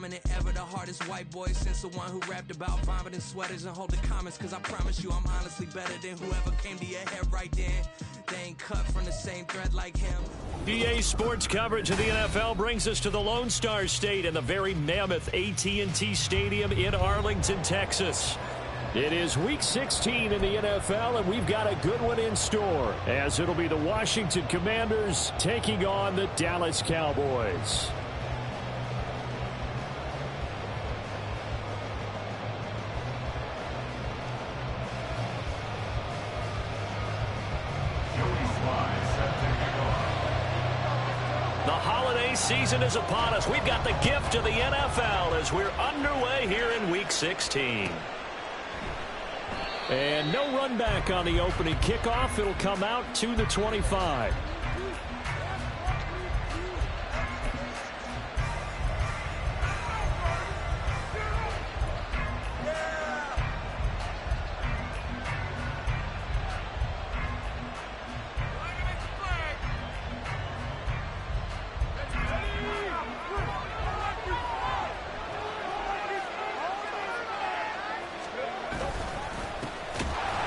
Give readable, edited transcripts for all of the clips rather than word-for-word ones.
dominant, ever the hardest white boy since the one who rapped about vomiting sweaters and hold the comments. Cause I promise you I'm honestly better than whoever came to your head right then. They ain't cut from the same thread like him. EA Sports coverage of the NFL brings us to the Lone Star State and the very mammoth AT&T Stadium in Arlington, Texas. It is Week 16 in the NFL, and we've got a good one in store, as it'll be the Washington Commanders taking on the Dallas Cowboys. The holiday season is upon us. We've got the gift of the NFL as we're underway here in Week 16. And no run back on the opening kickoff. It'll come out to the 25.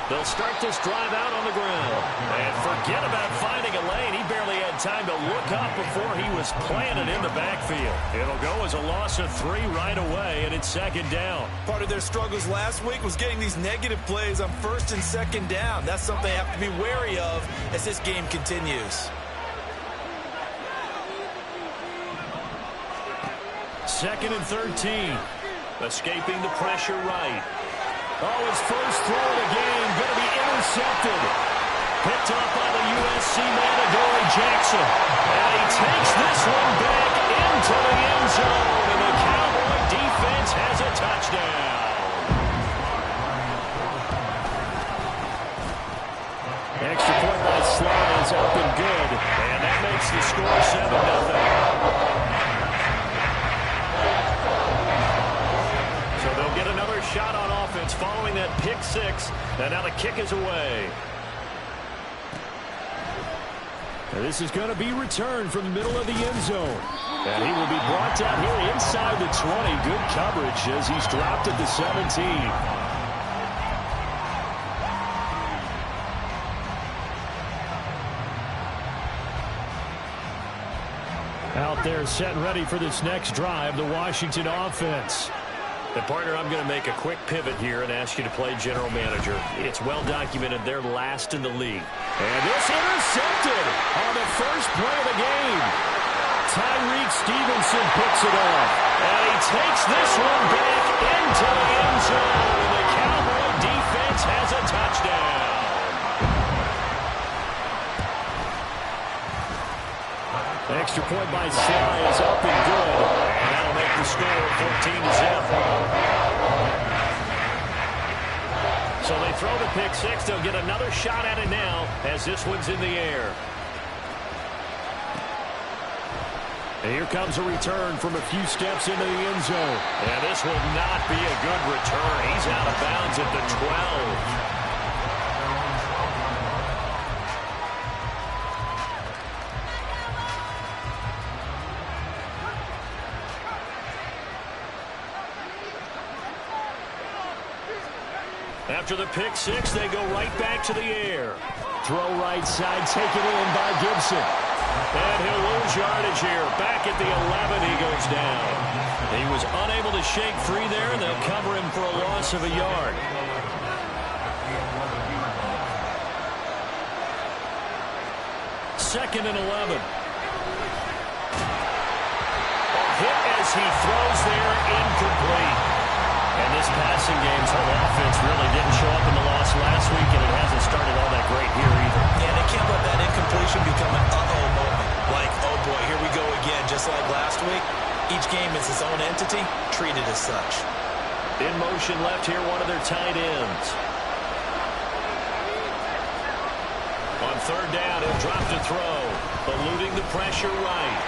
They'll start this drive out on the ground. And forget about finding a lane. He barely had time to look up before he was planted in the backfield. It'll go as a loss of 3 right away, and it's second down. Part of their struggles last week was getting these negative plays on first and second down. That's something they have to be wary of as this game continues. Second and 13. Escaping the pressure right. Oh, his first throw of the game going to be intercepted. Picked up by the USC man, Adoree Jackson. And he takes this one back into the end zone. And the Cowboy defense has a touchdown. Extra point by Slye is up and good. And that makes the score 7-0. So they'll get another shot on offense following that pick 6. And now the kick is away. And this is going to be returned from the middle of the end zone. And he will be brought down here inside the 20. Good coverage as he's dropped at the 17. Out there set and ready for this next drive, the Washington offense. And partner, I'm going to make a quick pivot here and ask you to play general manager. It's well documented they're last in the league. And this intercepted on the first play of the game. Tyreek Stevenson picks it off. And he takes this one back into the end zone. And the Cowboy defense has a touchdown. Extra point by Slye is up and good. And that'll make the score 14-0. So they throw the pick 6. They'll get another shot at it now as this one's in the air. And here comes a return from a few steps into the end zone. And this will not be a good return. He's out of bounds at the 12. After the pick 6, they go right back to the air. Throw right side, taken in by Gibson. And he'll lose yardage here. Back at the 11, he goes down. He was unable to shake free there, and they'll cover him for a loss of a yard. Second and 11. A hit as he throws there, incomplete. And this passing game's whole offense really didn't show up in the loss last week, and it hasn't started all that great here either. And they can't let that incompletion become an uh-oh moment. Like, oh boy, here we go again, just like last week. Each game is its own entity, treated as such. In motion left here, one of their tight ends. On third down, he'll drop to throw, eluding the pressure right.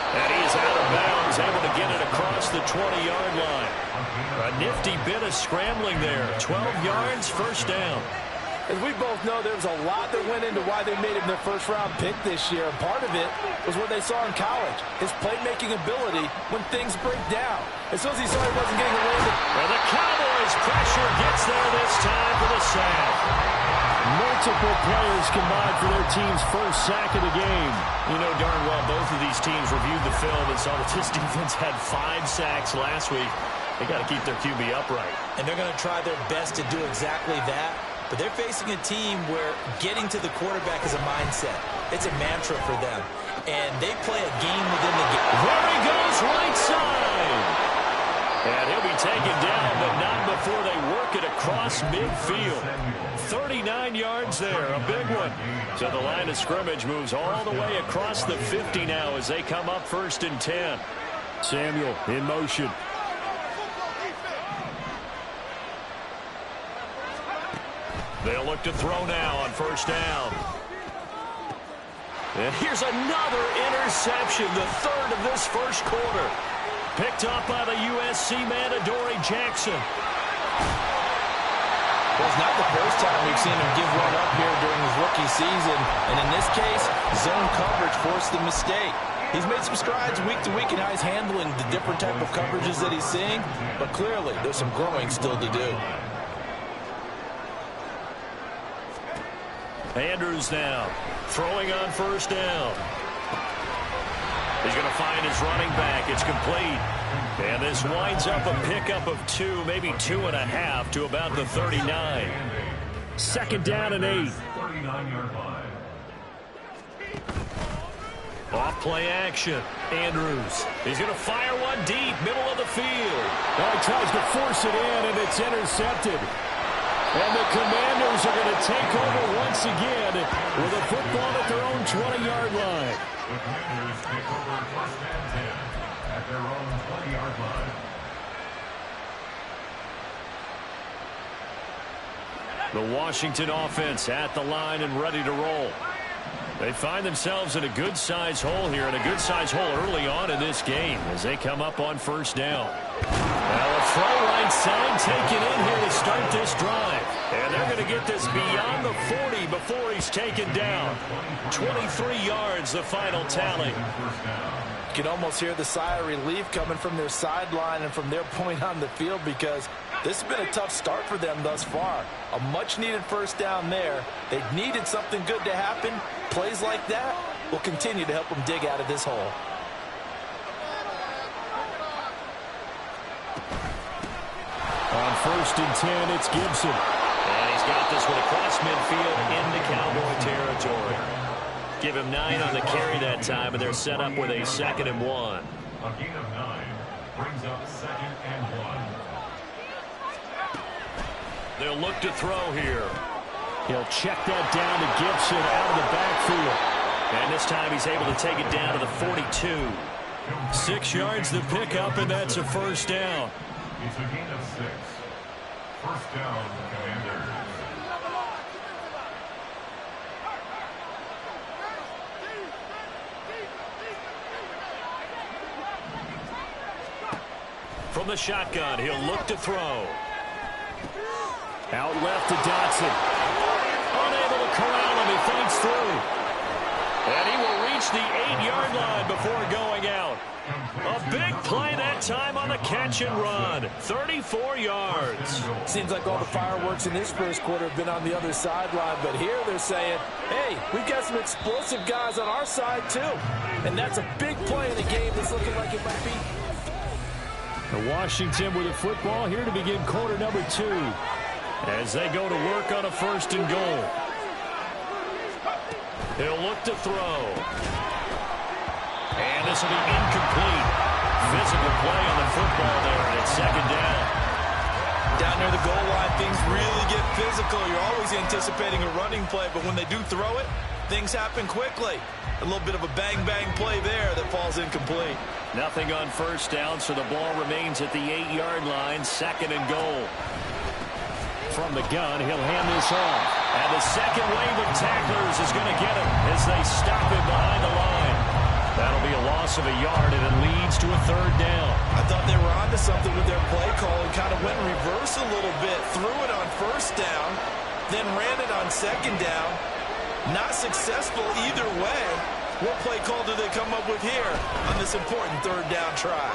And he is out of bounds, able to get it across the 20-yard line. A nifty bit of scrambling there. 12 yards, first down. As we both know, there was a lot that went into why they made him their first-round pick this year. And part of it was what they saw in college, his playmaking ability when things break down. As soon as he saw he wasn't getting away with it. Well, the Cowboys' pressure gets there this time for the sack. Multiple players combined for their team's first sack of the game. You know darn well both of these teams reviewed the film and saw that this defense had 5 sacks last week. They got to keep their QB upright. And they're going to try their best to do exactly that. But they're facing a team where getting to the quarterback is a mindset. It's a mantra for them. And they play a game within the game. There he goes, right side. And he'll be taken down, but not before they work it across midfield. 39 yards there, a big one. So the line of scrimmage moves all the way across the 50 now as they come up 1st and 10. Samuel in motion. They'll look to throw now on 1st down. And here's another interception, the 3rd of this 1st quarter. Picked up by the USC man, Adoree Jackson. Well, it's not the first time we've seen him give one up here during his rookie season. And in this case, zone coverage forced the mistake. He's made some strides week to week in how he's handling the different type of coverages that he's seeing. But clearly, there's some growing still to do. Andrews now, throwing on 1st down. He's going to find his running back. It's complete. And this winds up a pickup of 2, maybe 2.5 to about the 39. 2nd down and 8. Off play action. Andrews. He's going to fire one deep, middle of the field. Well, he tries to force it in, and it's intercepted. And the Commanders are going to take over once again with a football at their own 20-yard line. The Commanders take over 1st and 10 at their own 20-yard line. The Washington offense at the line and ready to roll. They find themselves in a good-sized hole here, and a good-sized hole early on in this game as they come up on 1st down. Now a throw right side taken in here to start this drive. And they're going to get this beyond the 40 before he's taken down. 23 yards, the final tally. You can almost hear the sigh of relief coming from their sideline and from their point on the field, because this has been a tough start for them thus far. A much-needed 1st down there. They needed something good to happen. Plays like that will continue to help them dig out of this hole. On 1st and 10, it's Gibson. And he's got this one across midfield into Cowboy territory. Give him 9 on the carry that time, and they're set up with a 2nd and 1. A gain of 9 brings up 2nd and 1. They'll look to throw here. He'll check that down to Gibson out of the backfield. And this time he's able to take it down to the 42. 6 yards the pickup, and that's a 1st down. It's a gain of 6. 1st down, Commanders. From the shotgun, he'll look to throw. Out left to Dotson. Unable to corral him, he feints through. And he will reach the 8-yard line before going out. A big play that time on the catch and run. 34 yards. Seems like all the fireworks in this 1st quarter have been on the other sideline, but here they're saying, hey, we've got some explosive guys on our side too. And that's a big play in a game that's looking like it might be. The Washington with the football here to begin quarter number 2. As they go to work on a 1st and goal. He'll look to throw. And this will be incomplete. Physical play on the football there, and it's 2nd down. Down near the goal line, things really get physical. You're always anticipating a running play, but when they do throw it, things happen quickly. A little bit of a bang-bang play there that falls incomplete. Nothing on 1st down, so the ball remains at the 8-yard line, 2nd and goal. From the gun, he'll hand this off. And the second wave of tacklers is going to get him as they stop him behind the line. That'll be a loss of a yard, and it leads to a 3rd down. I thought they were onto something with their play call and kind of went reverse a little bit. Threw it on 1st down, then ran it on second down. Not successful either way. What play call do they come up with here on this important third down try?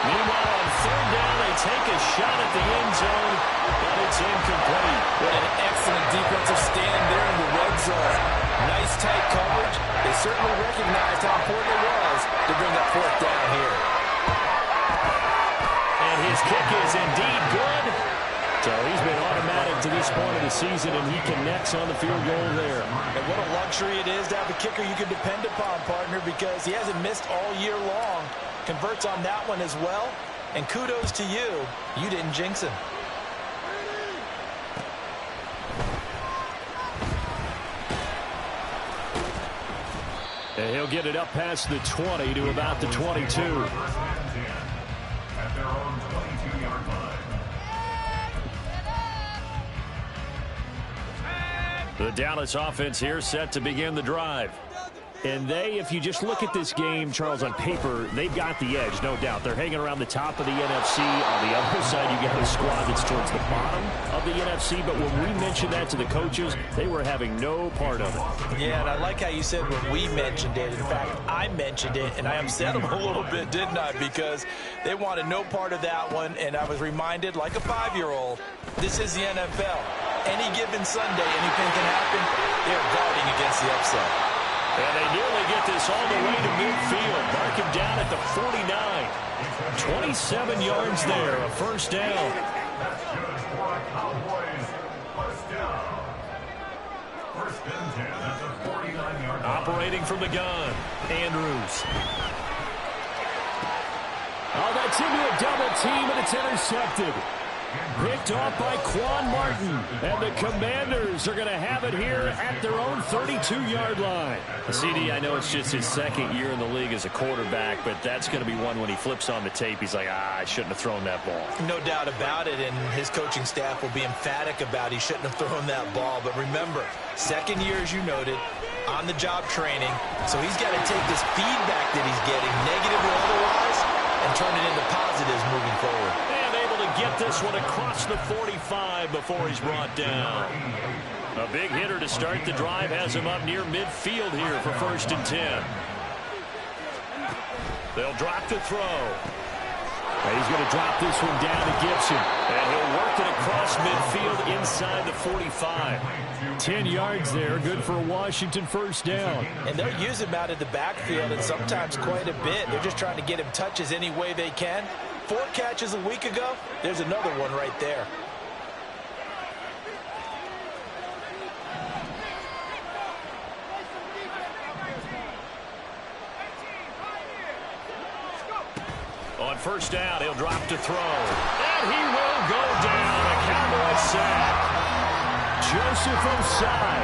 Meanwhile, on third down, they take a shot at the end zone, but it's incomplete. An excellent defensive stand there in the red zone. Nice tight coverage. They certainly recognized how important it was to bring up fourth down here. And his kick is indeed good. So he's been automatic to this point of the season, and he connects on the field goal there. And what a luxury it is to have a kicker you can depend upon, partner, because he hasn't missed all year long. Converts on that one as well. And kudos to you. You didn't jinx him. And he'll get it up past the 20 to about the 22. At their own 22-yard line. The Dallas offense here set to begin the drive. And they, if you just look at this game, Charles, on paper, they've got the edge, no doubt. They're hanging around the top of the NFC. On the other side, you got a squad that's towards the bottom of the NFC. But when we mentioned that to the coaches, they were having no part of it. Yeah, and I like how you said when we mentioned it. In fact, I mentioned it, and I upset them a little bit, didn't I? Because they wanted no part of that one, and I was reminded, like a 5-year-old, this is the NFL. Any given Sunday, anything can happen. They're guarding against the upset. And they nearly get this all the way to midfield. Mark him down at the 49. 27 yards there, a first down. That's good for a Cowboys first down. First and 10 at the 49-yard line. Operating from the gun, Andrews. Oh, that's into a double team, and it's intercepted. Picked off by Quan Martin. And the Commanders are going to have it here at their own 32-yard line. CD, I know it's just his second year in the league as a quarterback, but that's going to be one when he flips on the tape, he's like, I shouldn't have thrown that ball. No doubt about it, and his coaching staff will be emphatic about he shouldn't have thrown that ball. But remember, second year, as you noted, on-the-job training, so he's got to take this feedback that he's getting, negative or otherwise, and turn it into positives moving forward. And able to get this one across the 45 before he's brought down. A big hitter to start the drive has him up near midfield here for first and 10. They'll drop the throw. And he's going to drop this one down to Gibson. And he'll work it across midfield inside the 45. 10 yards there, good for a Washington first down. And they'll use him out of the backfield, and sometimes quite a bit. They're just trying to get him touches any way they can. 4 catches a week ago, there's another one right there. On first down, he'll drop to throw. And he will go down. A Cowboy sack. Joseph Osai.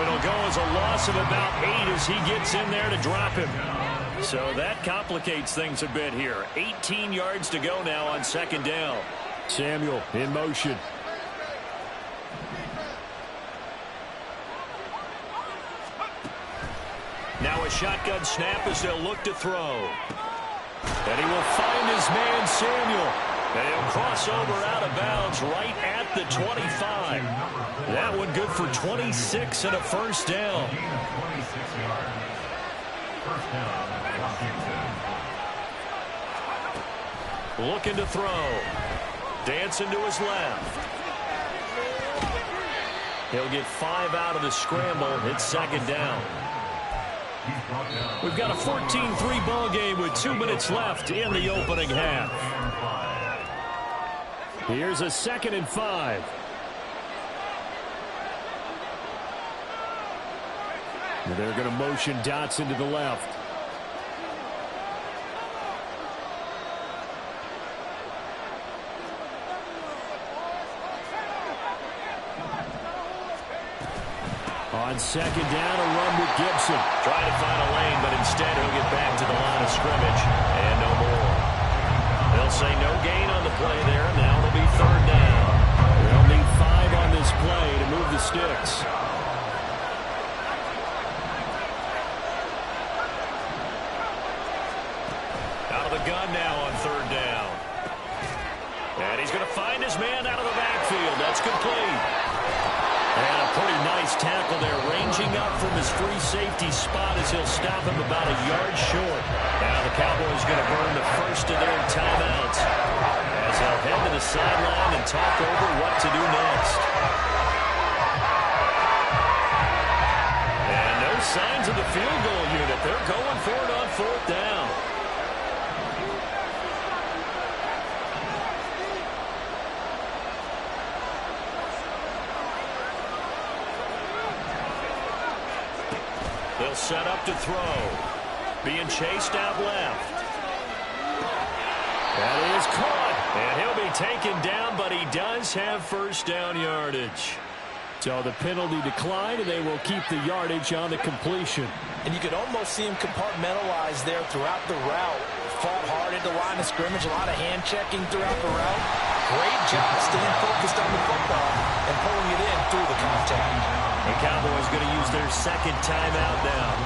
It'll go as a loss of about 8 as he gets in there to drop him. So that complicates things a bit here. 18 yards to go now on second down. Samuel in motion. Now a shotgun snap as they'll look to throw. And he will find his man, Samuel. And he'll cross over out of bounds right at the 25. That one good for 26 and a first down. Looking to throw. Dancing to his left. He'll get 5 out of the scramble. It's second down. We've got a 14-3 ball game with 2 minutes left in the opening half. Here's a 2nd and 5. They're going to motion Dotson to the left. On second down, a run with Gibson. Trying to find a lane, but instead he'll get back to the line of scrimmage. And no more. They'll say no gain on the play there. Now it'll be third down. They'll need 5 on this play to move the sticks. Out of the gun now on third down. And he's going to find his man out of the backfield. That's complete. And a pretty nice tackle there, ranging up from his free safety spot as he'll stop him about a yard short. Now the Cowboys going to burn the first of their timeouts as they'll head to the sideline and talk over what to do next. And no signs of the field goal unit. They're going for it on fourth down. They'll set up to throw. Being chased out left. That is caught. And he'll be taken down, but he does have first down yardage. So the penalty declined, and they will keep the yardage on the completion. And you could almost see him compartmentalize there throughout the route. Fought hard into line of scrimmage, a lot of hand checking throughout the route. Great job staying focused on the football and pulling it in through the contact. The Cowboys going to use their second timeout now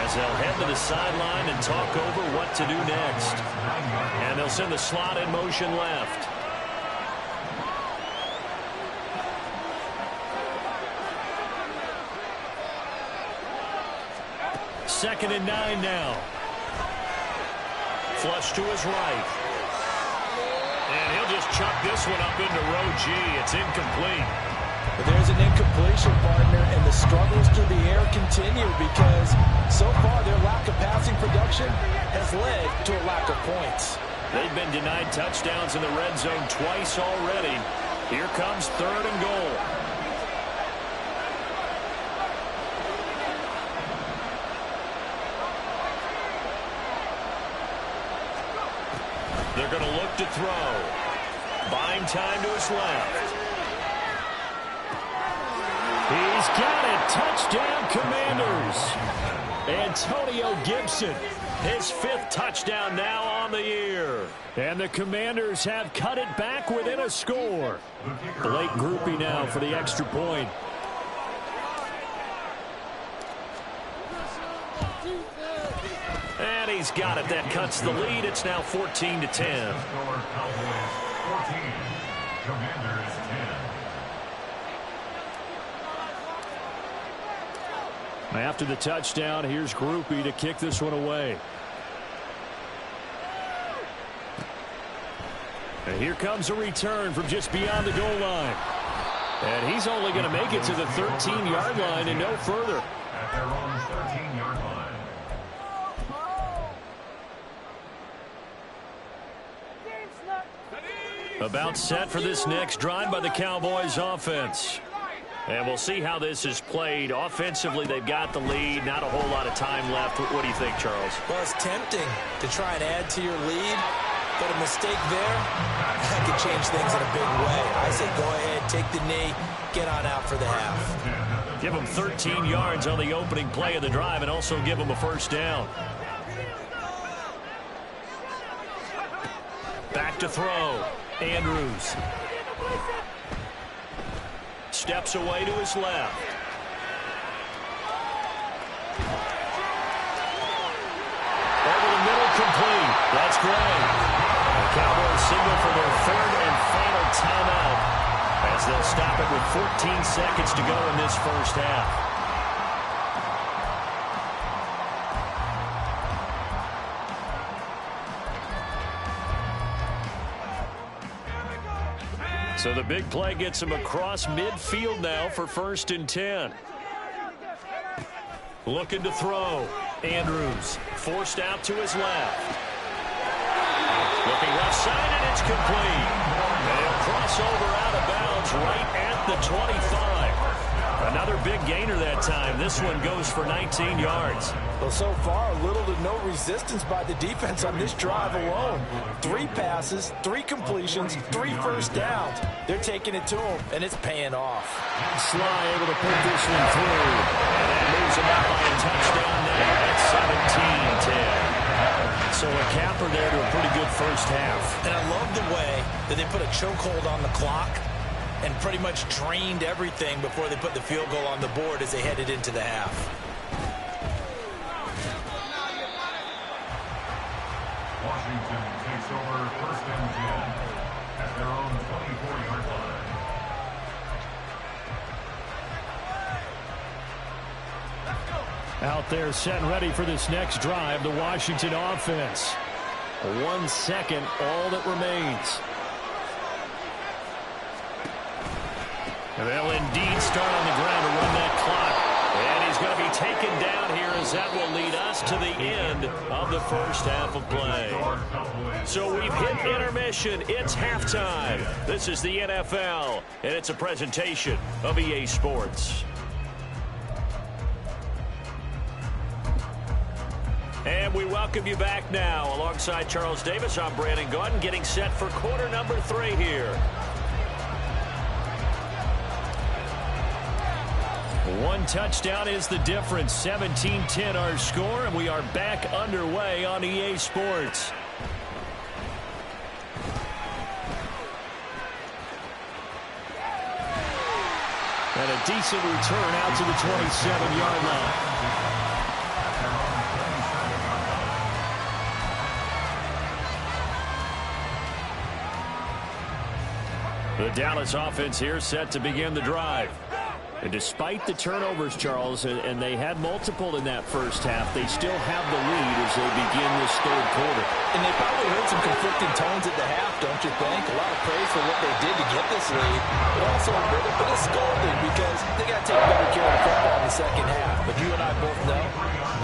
as they'll head to the sideline and talk over what to do next. And they'll send the slot in motion left. Second and 9 now. Flush to his right. And he'll just chuck this one up into row G. It's incomplete. But there's an incompletion, partner, and the struggles through the air continue because so far their lack of passing production has led to a lack of points. They've been denied touchdowns in the red zone twice already. Here comes third and goal. They're going to look to throw. Buying time to his left. He's got it. Touchdown, Commanders. Antonio Gibson, his 5th touchdown now on the year. And the Commanders have cut it back within a score. Blake Groupie now for the extra point. And he's got it. That cuts the lead. It's now 14-10. Commanders 10. After the touchdown, here's Groupie to kick this one away. And here comes a return from just beyond the goal line. And he's only going to make it to the 13-yard line and no further. At their own 13-yard line. About set for this next drive by the Cowboys offense. And we'll see how this is played. Offensively, they've got the lead. Not a whole lot of time left. What do you think, Charles? Well, it's tempting to try and add to your lead, but a mistake there, that could change things in a big way. I say go ahead, take the knee, get on out for the half. Give them 13 yards on the opening play of the drive and also give them a first down. Back to throw. Andrews. Steps away to his left. Over the middle, complete. That's great. The Cowboys signal for their 3rd and final timeout as they'll stop it with 14 seconds to go in this first half. So the big play gets him across midfield now for 1st and 10. Looking to throw. Andrews forced out to his left. Looking left side, and it's complete. They'll cross over out of bounds right at the 25. Another big gainer that time. This one goes for 19 yards. Well, so far, little to no resistance by the defense on this drive alone. 3 passes, 3 completions, 3 first downs. They're taking it to him, and it's paying off. Sly able to put this one through. And that moves him out by a touchdown now at 17-10. So a capper there to a pretty good first half. And I love the way that they put a chokehold on the clock and pretty much drained everything before they put the field goal on the board as they headed into the half. Washington takes over 1st and 10. at their own 24-yard line. Out there set and ready for this next drive, the Washington offense. 1 second, all that remains. They'll indeed start on the ground to run that clock. And he's going to be taken down here as that will lead us to the end of the first half of play. So we've hit intermission. It's halftime. This is the NFL, and it's a presentation of EA Sports. And we welcome you back now. Alongside Charles Davis, I'm Brandon Gaudin, getting set for quarter number 3 here. One touchdown is the difference. 17-10 our score, and we are back underway on EA Sports. And a decent return out to the 27-yard line. The Dallas offense here set to begin the drive. And despite the turnovers, Charles, and they had multiple in that first half, they still have the lead as they begin this third quarter. And they probably heard some conflicting tones at the half, don't you think? A lot of praise for what they did to get this lead, but also a little bit of scolding because they got to take better care of the football in the second half. But you and I both know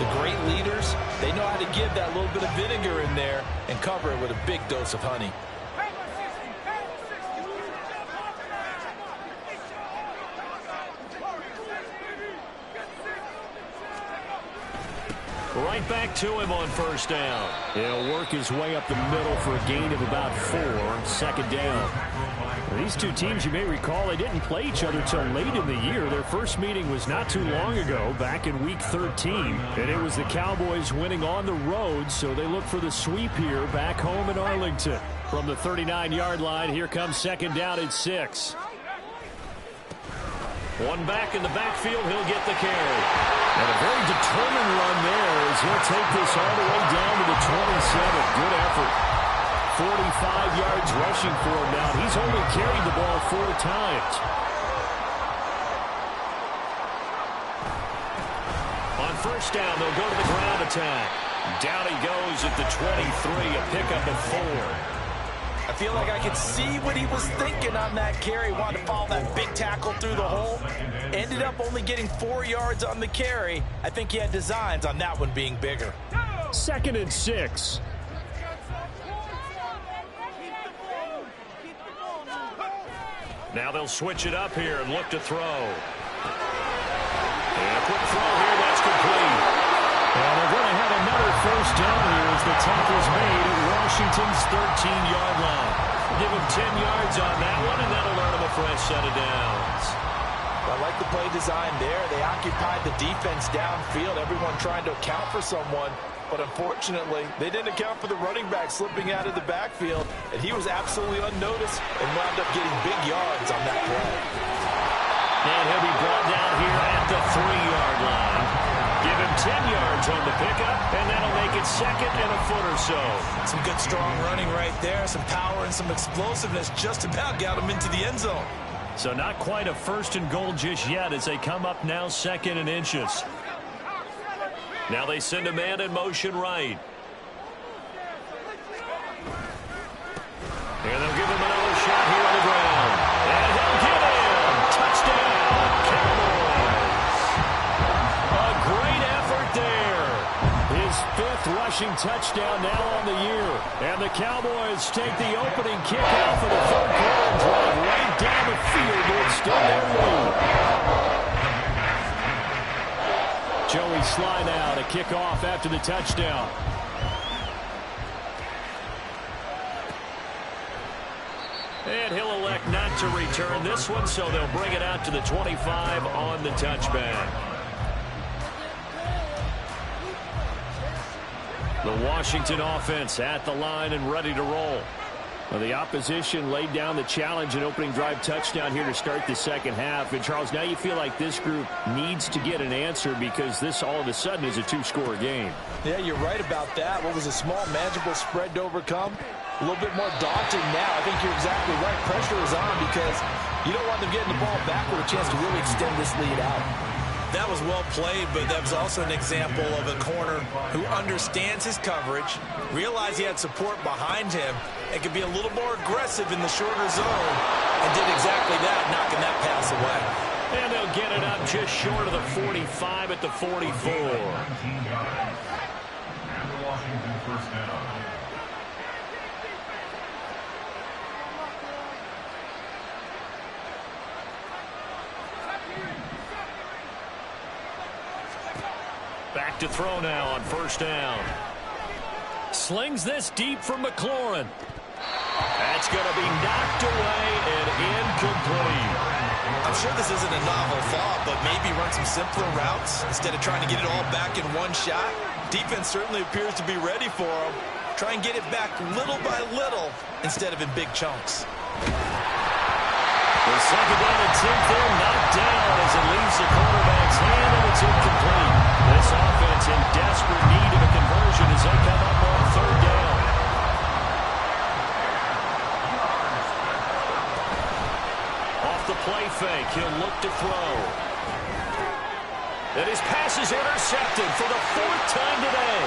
the great leaders, they know how to give that little bit of vinegar in there and cover it with a big dose of honey. Right back to him on first down. He'll work his way up the middle for a gain of about 4, second down. These two teams, you may recall, they didn't play each other till late in the year. Their first meeting was not too long ago, back in Week 13. And it was the Cowboys winning on the road, so they look for the sweep here back home in Arlington. From the 39-yard line, here comes second down at 6. One back in the backfield, he'll get the carry. And a very determined run there as he'll take this all the way down to the 27. Good effort. 45 yards rushing for him now. He's only carried the ball 4 times. On first down, they'll go to the ground attack. Down he goes at the 23, a pickup of 4. I feel like I could see what he was thinking on that carry. Wanted to follow that big tackle through the hole. Ended up only getting 4 yards on the carry. I think he had designs on that one being bigger. Second and 6. Now they'll switch it up here and look to throw. And a quick throw here, that's complete. And they're going to have another first down here as the tackle's made at Washington's 13-yard line. Give him 10 yards on that one, and that'll earn him a fresh set of downs. I like the play design there. They occupied the defense downfield, everyone trying to account for someone. But unfortunately, they didn't account for the running back slipping out of the backfield, and he was absolutely unnoticed and wound up getting big yards on that play. And he'll be brought down here at the 3-yard line. Give him 10 yards on the pickup, and that'll make it second and a foot or so. Some good, strong running right there. Some power and some explosiveness just about got him into the end zone. So not quite a first and goal just yet as they come up now second and inches. Now they send a man in motion right. And they'll give him another shot here on the ground. And he'll get in. Touchdown, Cowboys. A great effort there. His 5th rushing touchdown now on the year. And the Cowboys take the opening kick out for the third quarter and drive right down the field to extend their lead. Joey Sly now to kick off after the touchdown. And he'll elect not to return this one, so they'll bring it out to the 25 on the touchback. The Washington offense at the line and ready to roll. Well, the opposition laid down the challenge and opening drive touchdown here to start the second half. And, Charles, now you feel like this group needs to get an answer because this all of a sudden is a 2-score game. Yeah, you're right about that. What was a small, manageable spread to overcome a little bit more daunting now. I think you're exactly right. Pressure is on because you don't want them getting the ball back with a chance to really extend this lead out. That was well played, but that was also an example of a corner who understands his coverage, realized he had support behind him, and could be a little more aggressive in the shorter zone, and did exactly that, knocking that pass away. And they'll get it up just short of the 45 at the 44. And the Washington first down. Back to throw now on first down. Slings this deep from McLaurin. That's going to be knocked away and incomplete. I'm sure this isn't a novel thought, but maybe run some simpler routes instead of trying to get it all back in one shot. Defense certainly appears to be ready for him. Try and get it back little by little instead of in big chunks. The second down attempt there knocked down as it leaves the quarterback's hand, and it's incomplete. This offense in desperate need of a conversion as they come up on third down. Off the play fake, he'll look to throw. And his pass is intercepted for the fourth time today.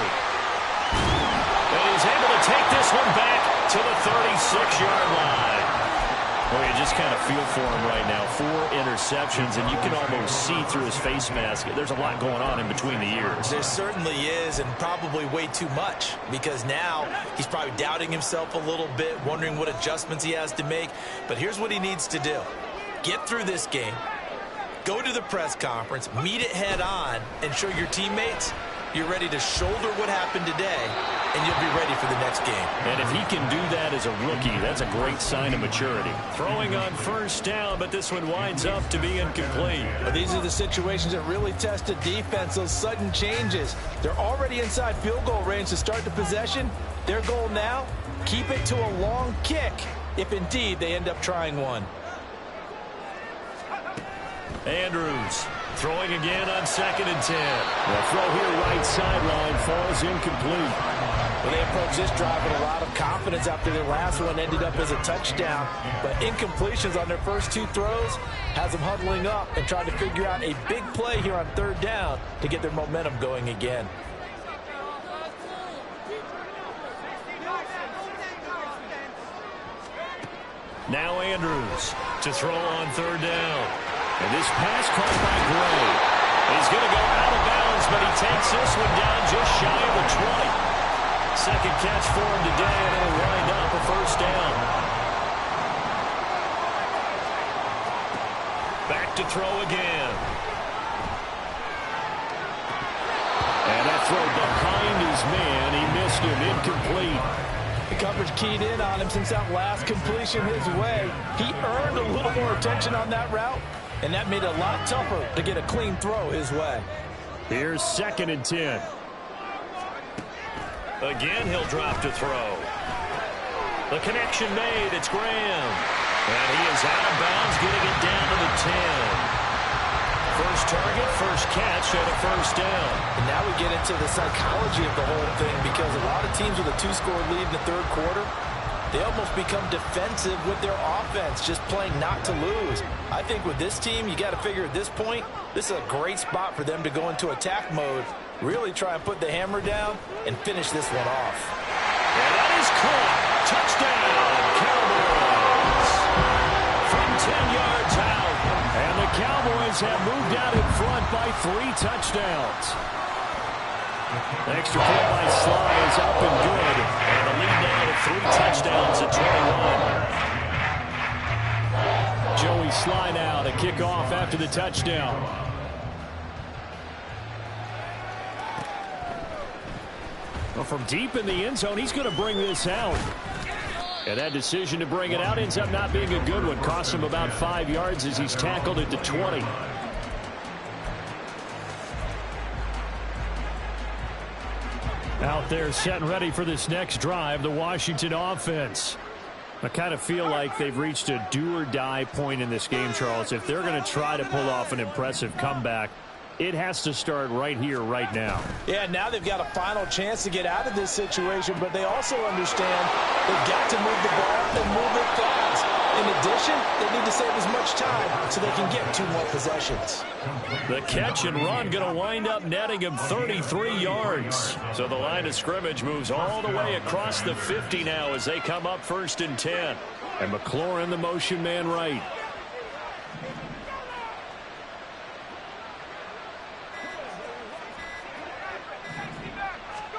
And he's able to take this one back to the 36-yard line. Well, you just kind of feel for him right now. 4 interceptions, and you can almost see through his face mask. There's a lot going on in between the ears. There certainly is, and probably way too much, because now he's probably doubting himself a little bit, wondering what adjustments he has to make. But here's what he needs to do. Get through this game, go to the press conference, meet it head on, and show your teammates you're ready to shoulder what happened today, and you'll be ready for the next game. And if he can do that as a rookie, that's a great sign of maturity. Throwing on first down, but this one winds up to be incomplete. But these are the situations that really test a defense, those sudden changes. They're already inside field goal range to start the possession. Their goal now, keep it to a long kick, if indeed they end up trying one. Andrews throwing again on 2nd and 10. The throw here right sideline falls incomplete. Well, they approach this drive with a lot of confidence after their last one ended up as a touchdown. But incompletions on their first 2 throws has them huddling up and trying to figure out a big play here on third down to get their momentum going again. Now Andrews to throw on third down. And this pass caught by Gray. He's going to go out of bounds, but he takes this one down just shy of the 20. Second catch for him today, and it'll wind up a first down. Back to throw again. And that throw behind his man. He missed him, incomplete. The coverage keyed in on him since that last completion his way. He earned a little more attention on that route, and that made it a lot tougher to get a clean throw his way. Here's 2nd and 10. Again, he'll drop to throw. The connection made. It's Graham. And he is out of bounds, getting it down to the 10. First target, first catch, and a first down. And now we get into the psychology of the whole thing, because a lot of teams with a 2-score lead in the third quarter, they almost become defensive with their offense, just playing not to lose. I think with this team, you got to figure at this point, this is a great spot for them to go into attack mode, really try and put the hammer down and finish this one off. And that is caught. Touchdown, Cowboys. From 10 yards out. And the Cowboys have moved out in front by 3 touchdowns. The extra point by Sly is up and good. And the lead now to 3 touchdowns at 21. Joey Sly now to kick off after the touchdown. Well, from deep in the end zone, he's going to bring this out. And that decision to bring it out ends up not being a good one. Costs him about 5 yards as he's tackled at the 20. Out there set and ready for this next drive, the Washington offense. I kind of feel like they've reached a do-or-die point in this game, Charles. If they're going to try to pull off an impressive comeback, It has to start right here, right now. Yeah, now they've got a final chance to get out of this situation, but they also understand they've got to move the ball and move it fast. In addition, they need to save as much time so they can get 2 more possessions. The catch and run going to wind up netting him 33 yards. So the line of scrimmage moves all the way across the 50 now as they come up 1st and 10. And McLaurin, the motion man right.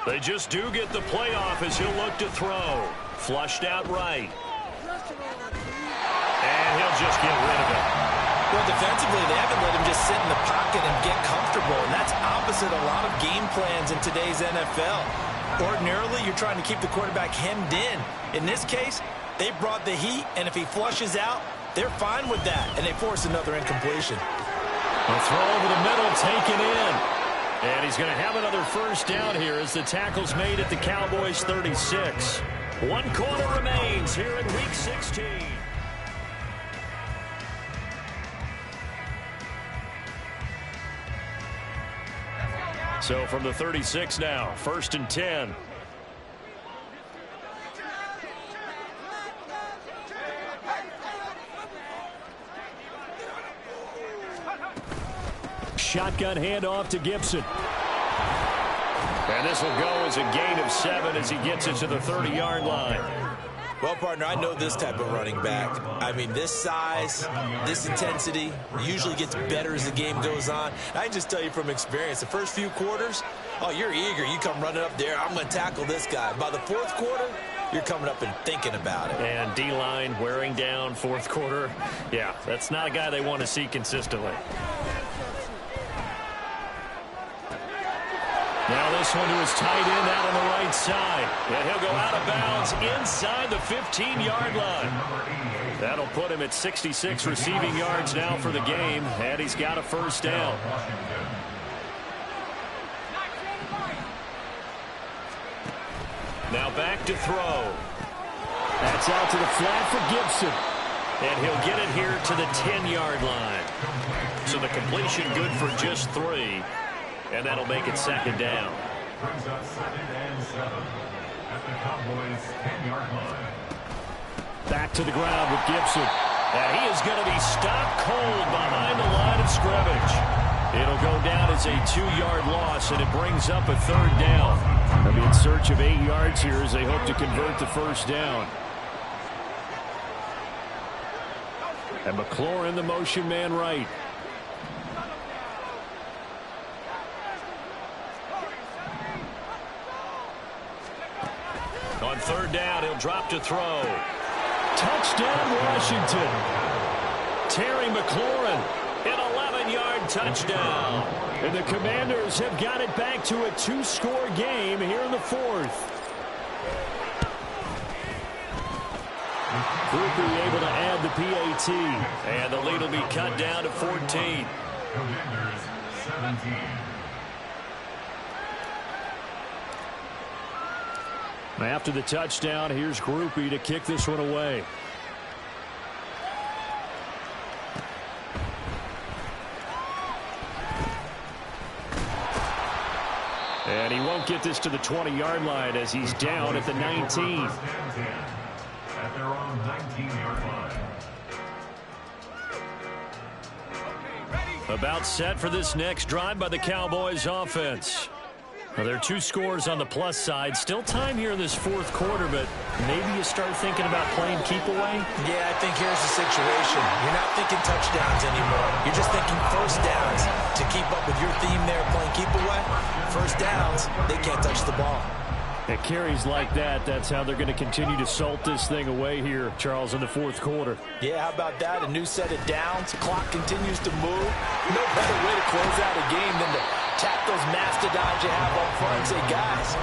They just do get the playoff as he'll look to throw. Flushed out right. And he'll just get rid of it. Well, defensively, they haven't let him just sit in the pocket and get comfortable, and that's opposite a lot of game plans in today's NFL. Ordinarily, you're trying to keep the quarterback hemmed in. In this case, they brought the heat, and if he flushes out, they're fine with that, and they force another incompletion. A throw over the middle, taken in. And he's going to have another 1st down here as the tackle's made at the Cowboys' 36. 1 quarter remains here in Week 16. So from the 36 now, 1st and 10. Shotgun handoff to Gibson. And this will go as a gain of 7 as he gets it to the 30-yard line. Well, partner, I know this type of running back. I mean, this size, this intensity usually gets better as the game goes on. I can just tell you from experience, the first few quarters, oh, you're eager. You come running up there, I'm going to tackle this guy. By the 4th quarter, you're coming up and thinking about it. And D-line wearing down 4th quarter. Yeah, that's not a guy they want to see consistently. Now this one to his tight end out on the right side. And he'll go out of bounds inside the 15-yard line. That'll put him at 66 receiving yards now for the game. And he's got a 1st down. Now back to throw. That's out to the flat for Gibson. And he'll get it here to the 10-yard line. So the completion good for just 3. And that'll make it 2nd down. Brings up 2nd and 7 at the Cowboys' 10-yard line. Back to the ground with Gibson. And he is going to be stopped cold behind the line of scrimmage. It'll go down as a 2-yard loss, and it brings up a 3rd down. They'll be in search of 8 yards here as they hope to convert the 1st down. And McLaurin, the motion man right. On 3rd down, he'll drop to throw. Touchdown, Washington. Terry McLaurin, an 11-yard touchdown. And the Commanders have got it back to a 2-score game here in the 4th. Cooper able to add the PAT. And the lead will be cut down to 14. Commanders 17. After the touchdown, here's Groupie to kick this one away. And he won't get this to the 20-yard line as he's down at the 19. At their own 19-yard line. About set for this next drive by the Cowboys offense. Now, there are 2 scores on the plus side. Still time here in this 4th quarter, but maybe you start thinking about playing keep away? Yeah, I think here's the situation. You're not thinking touchdowns anymore. You're just thinking 1st downs. To keep up with your theme there, playing keep away, 1st downs, they can't touch the ball. It carries like that. That's how they're going to continue to salt this thing away here, Charles, in the 4th quarter. Yeah, how about that? A new set of downs. Clock continues to move. No better way to close out a game than to tap those mastodons you have up front and say, guys,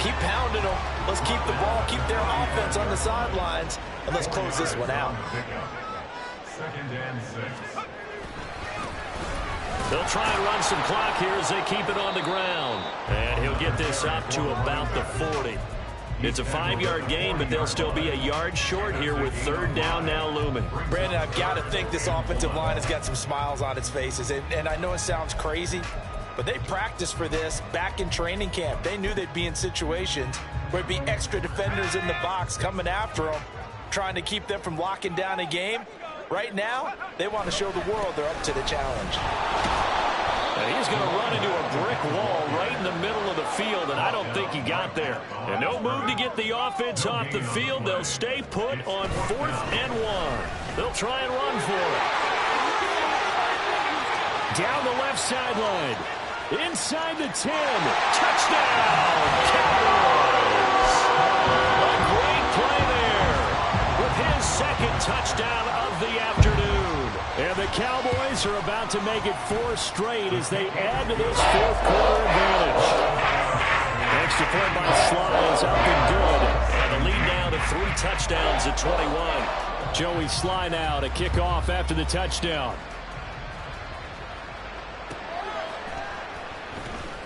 keep pounding them. Let's keep the ball, keep their offense on the sidelines, and let's close this one out. 2nd and 6. They'll try and run some clock here as they keep it on the ground. And he'll get this up to about the 40. It's a 5-yard gain, but they'll still be a yard short here with third down now looming. Brandon, I've got to think this offensive line has got some smiles on its faces. And I know it sounds crazy, but they practiced for this back in training camp. They knew they'd be in situations where there'd be extra defenders in the box coming after them, trying to keep them from locking down a game. Right now, they want to show the world they're up to the challenge. And he's going to run into a brick wall right in the middle of the field, and I don't think he got there. And no move to get the offense off the field. They'll stay put on 4th and 1. They'll try and run for it. Down the left sideline. Inside the 10. Touchdown, Cowboys. A great play there with his second touchdown of the afternoon. And the Cowboys are about to make it 4 straight as they add to this fourth-quarter advantage. Extra point by Sly is up and good. And the lead now to 3 touchdowns at 21. Joey Sly now to kick off after the touchdown.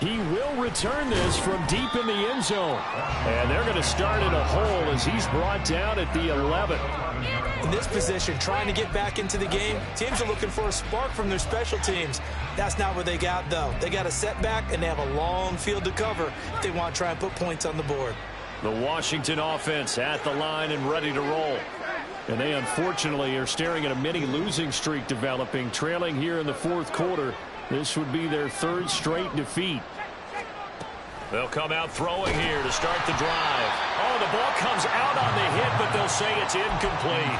He will return this from deep in the end zone. And they're going to start in a hole as he's brought down at the 11. In this position, trying to get back into the game, teams are looking for a spark from their special teams. That's not what they got, though. They got a setback, and they have a long field to cover if they want to try and put points on the board. The Washington offense at the line and ready to roll. And they, unfortunately, are staring at a mini losing streak developing, trailing here in the fourth quarter. This would be their 3rd straight defeat. They'll come out throwing here to start the drive. Oh, the ball comes out on the hit, but they'll say it's incomplete.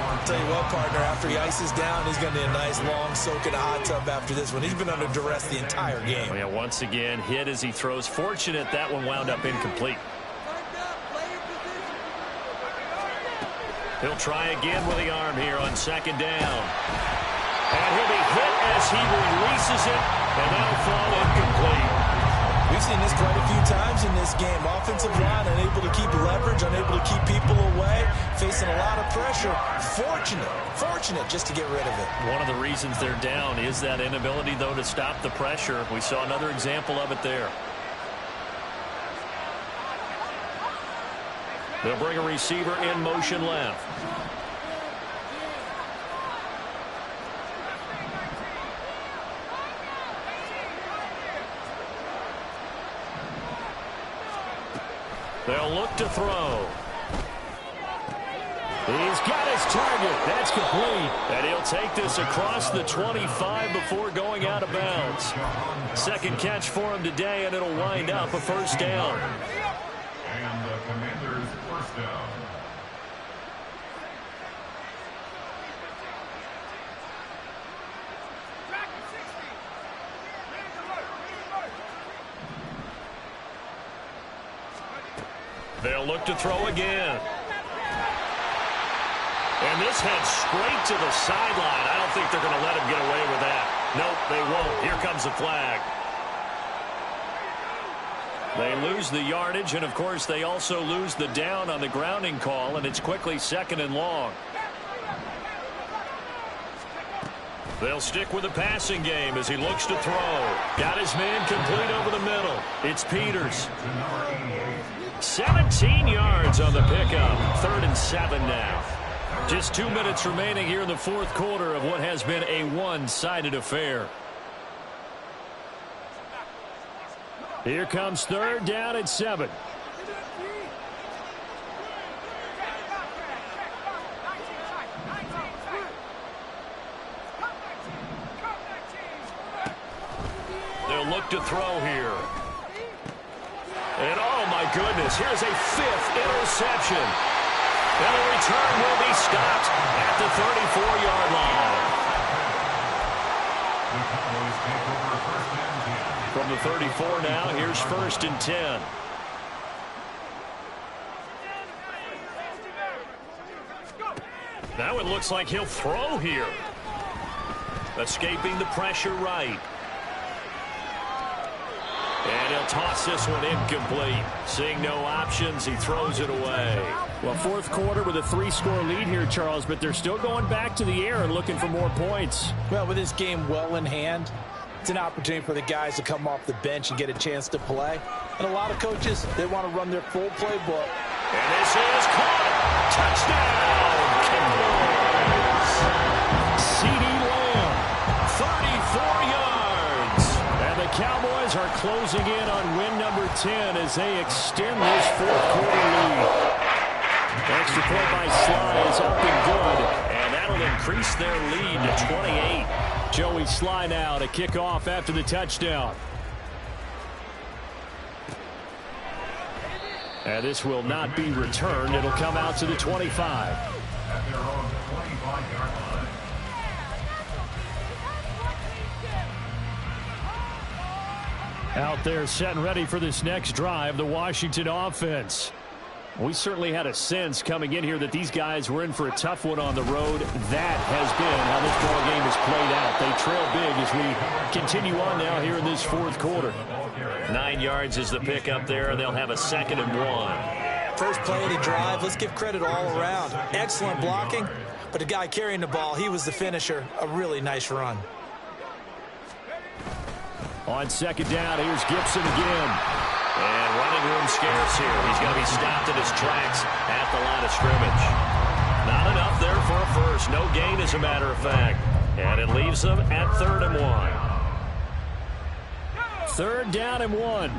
I'll tell you what, partner, after he ices down, he's going to need a nice long soak in a hot tub after this one. He's been under duress the entire game. Oh, yeah, once again, hit as he throws. Fortunate that one wound up incomplete. He'll try again with the arm here on 2nd down. And he'll be hit as he releases it, and that'll fall incomplete. We've seen this quite a few times in this game. Offensive line unable to keep leverage, unable to keep people away, facing a lot of pressure. Fortunate just to get rid of it. One of the reasons they're down is that inability, though, to stop the pressure. We saw another example of it there. They'll bring a receiver in motion left. They'll look to throw. He's got his target. That's complete. And he'll take this across the 25 before going out of bounds. 2nd catch for him today, and it'll wind up a 1st down. And the Commanders' 1st down. They'll look to throw again. And this heads straight to the sideline. I don't think they're going to let him get away with that. Nope, they won't. Here comes the flag. They lose the yardage, and, of course, they also lose the down on the grounding call, and it's quickly 2nd and long. They'll stick with the passing game as he looks to throw. Got his man complete over the middle. It's Peters. 17 yards on the pickup. 3rd and 7 now. Just 2 minutes remaining here in the fourth quarter of what has been a one-sided affair. Here comes 3rd down at 7. They'll look to throw here. And, oh, my goodness, here's a 5th interception. And the return will be stopped at the 34-yard line. From the 34 now, here's 1st and 10. Now it looks like he'll throw here. Escaping the pressure right. And he'll toss this one incomplete. Seeing no options, he throws it away. Well, fourth quarter with a 3-score lead here, Charles, but they're still going back to the air and looking for more points. Well, with this game well in hand, It's an opportunity for the guys to come off the bench and get a chance to play. And a lot of coaches, they want to run their full playbook. And this is caught. Touchdown, Cowboys. CeeDee Lamb, 34 yards. And the Cowboys are closing in on win number 10 as they extend this fourth quarter lead. Extra point by Sly is up and good, and that'll increase their lead to 28. Joey Sly now to kick off after the touchdown. And this will not be returned. It'll come out to the 25. At their own 25-yard line. Out there set and ready for this next drive, the Washington offense. We certainly had a sense coming in here that these guys were in for a tough one on the road. That has been how this ball game has played out. They trail big as we continue on now here in this fourth quarter. 9 yards is the pick up there, and they'll have a 2nd and 1. First play of the drive, let's give credit all around. Excellent blocking, but the guy carrying the ball, he was the finisher. A really nice run. On 2nd down, here's Gibson again. And running room scarce here. He's going to be stopped in his tracks at the line of scrimmage. Not enough there for a first. No gain, as a matter of fact. And it leaves them at 3rd and 1. 3rd down and 1.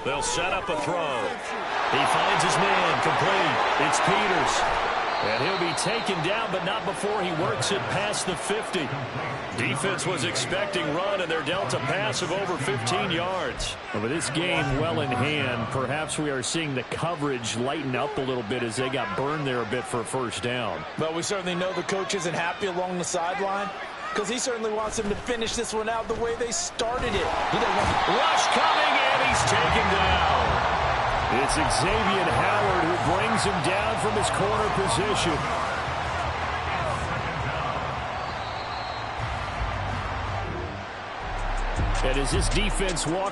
They'll set up a throw. He finds his man complete. It's Peters. And he'll be taken down, but not before he works it past the 50. Defense was expecting run, and they're dealt a pass of over 15 yards. With this game well in hand, perhaps we are seeing the coverage lighten up a little bit as they got burned there a bit for a first down. But we certainly know the coach isn't happy along the sideline because he certainly wants them to finish this one out the way they started it. He doesn't want rush coming, and he's taken down. It's Xavier Howard who brings him down from his corner position. And as this defense walks